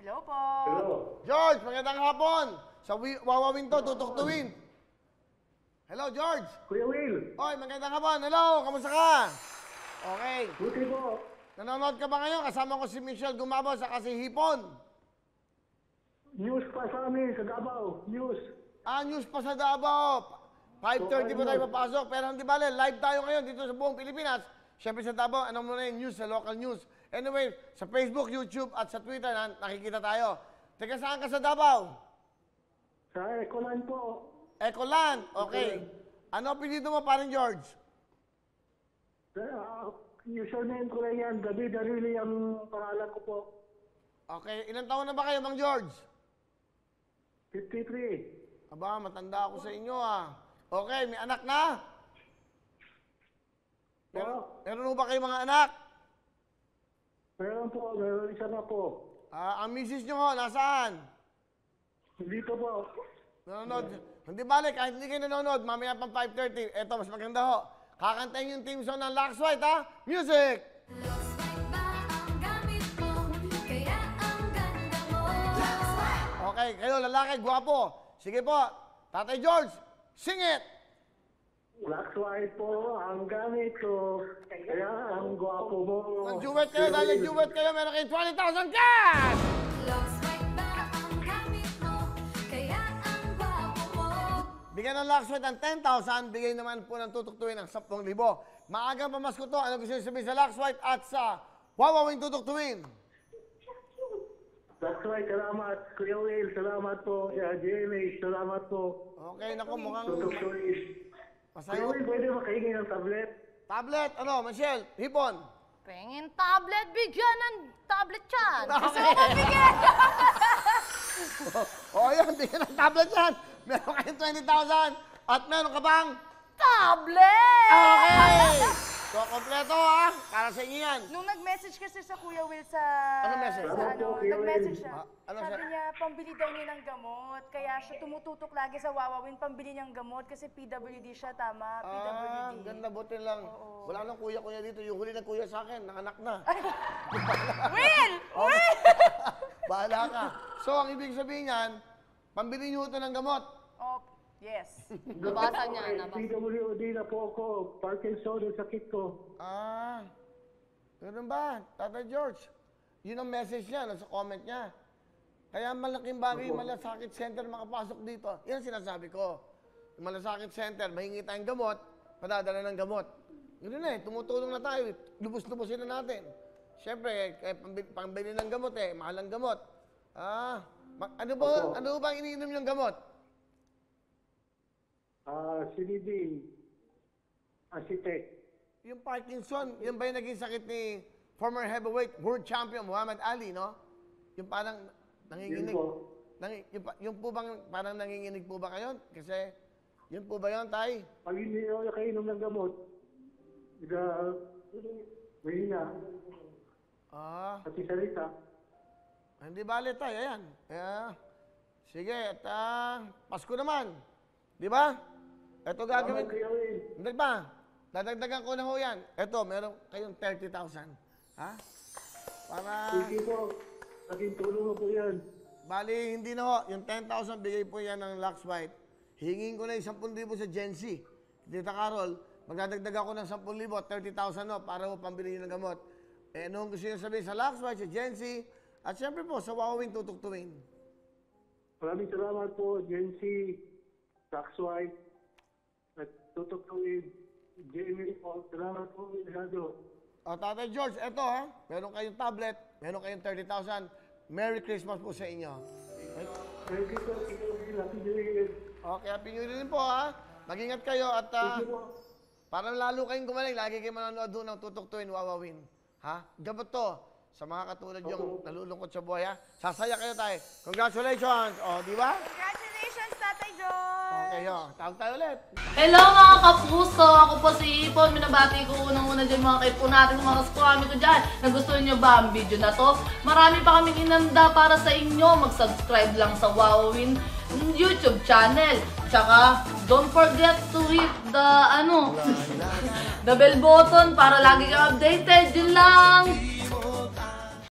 Hello po. Hello. George, magandang hapon. Sa Wawawin to, tutuktuin. Hello, George. Kuya Will. Oy, magandang hapon. Hello, kamusta ka? Okay. Buti po. Nanonood ka ba ngayon? Kasama ko si Michelle Gumabo sa kasi Hipon. News pa sa amin sa Davao. News. News pa sa Davao. 5:30 pa tayo papasok. Pero hindi bale, live tayo ngayon dito sa buong Pilipinas. Siyempre sa Davao, ano muna yung news sa local news. Anyway, sa Facebook, YouTube at sa Twitter, nakikita tayo. Teka, saan ka sa Davao? Sa Ecoland po. Ecoland. Okay. Ano pinito mo, parang George? Username ko lang yan. David Darili ang pangalan ko po. Okay. Ilang taon na ba kayo, Mang George? 53. Aba, matanda ako sa inyo Okay, may anak na? Meron ba kayo mga anak? Meron po. Meron isa na po. Ang misis nyo ho, nasaan? Dito po. Nanonood. Hindi balik, kahit hindi kayo nanonood, mamaya pang 5:30. Eto, mas maganda ho. Kakantayin yung team song ng Lux White, ha? Music! Okay, kayo lalaki, gwapo. Sige po, Tatay George, sing it! Black White po ang gamit ko. Kaya ang gwapo mo. Mag-duet kayo, dahil nag-duet kayo, meron kayong 20,000 cash! Bigyan ng Lux White ng 10,000, bigay naman po ng tutuktuin ng 10,000. Maagang pamasko to, ano gusto nyo sabihin sa Lux White at sa Wawawing tutuktuin? Black White, salamat. Kuya Will, salamat po. GMA, salamat po. Okay, naku, mukhang Tutukoy. masaya. Kuya Will, pwede makahingi ng tablet? Tablet, ano, Michelle, Hipon. Pengin tablet, bigyan ng tablet yan. Gusto Okay. mo ba bigyan? Yan, bigyan ng tablet yan. Meron kayong 20,000 at meron ka bang? Tablet! Okay! So, kompleto para sa inyo yan. Nung nag-message kasi sa Kuya Will sa... Ano message? nag-message siya. Ano Sabi siya? niya, pambili daw niya ng gamot. Kaya siya tumututok lagi sa Wawawin, pambili niyang gamot kasi PWD siya, tama? PWD. Ganda, buti lang. Wala nang kuya-kuya dito. Yung huli ng kuya sa akin, nanganak na. Will! Will! Bahala ka. So, ang ibig sabihin yan, pambili niyo ito ng gamot. Oh, yes. Nabasa niya, nabasa. PWD na po ako. Parkinson ang sakit ko. Ganun ba? Tata George, yun ang message niya, nasa comment niya. Kaya malaking bagay yung malasakit center makapasok dito. Yan ang sinasabi ko. Yung malasakit center, mahingi tayong gamot, padadala ng gamot. Yun na tumutulong na tayo. Lubos-lubosin na natin. Siyempre, pambili ng gamot mahal ang gamot. Ano ba ang iniinom yung gamot? CBD. Asitek. Yung Parkinson, yun ba yung naging sakit ni former heavyweight world champion Muhammad Ali, no? Yung parang nanginginig. Yun po. Yung po bang parang nanginginig po ba kayo? Kasi, yun po ba yun, Tay? Pag hindi ako nakainom ng gamot, mahina. Pati salita. Hindi bale, Tay. Ayan. Sige, at Pasko naman. Di ba? Ito gagawin. Kuya Will. Hindi ba? Dadagdagan ko na ho yan. Ito, meron kayong 30,000. Ha? Para, Sige po. Naging tulong po yan. bali, hindi na ho. Yung 10,000, bigay po yan ng Lux White. Hingin ko na yung 10,000 sa Gen Z. Tita Carol, magdadagdag ako ng 10,000, 30,000 no, para ho pambili nyo ng gamot. Anong gusto nyo sabihin sa Lux White, sa Gen Z, at syempre po, sa Wawawing tutuktuin. Maraming salamat po, Gen Z, Tax White, at tutukuin. Jamie po, salamat po, Milado. Tatay George, eto meron kayong tablet, meron kayong 30,000. Merry Christmas po sa inyo. Thank you po, Happy New Year. Okay, happy new year din po Mag-ingat kayo at Thank you po. para lalo kayong gumaling, lagi kayo manonood doon ng tutuktuin, Wawawin. Gabot to sa mga katulad yung nalulungkot sa buhay, Sasaya kayo, Tay. Congratulations! Di ba? Congratulations, Tatay George! Okay, tawag tayo ulit. Hello mga kapuso! Ako po si Ipon. Minabati ko unang-una dyan mga kaipo natin, mga kaskwami ko dyan. Nagustuhan nyo ba ang video na to? Marami pa kaming inanda para sa inyo. Mag-subscribe lang sa Wawawin YouTube channel. Tsaka, don't forget to hit the, the bell button para lagi kang updated. Yun lang!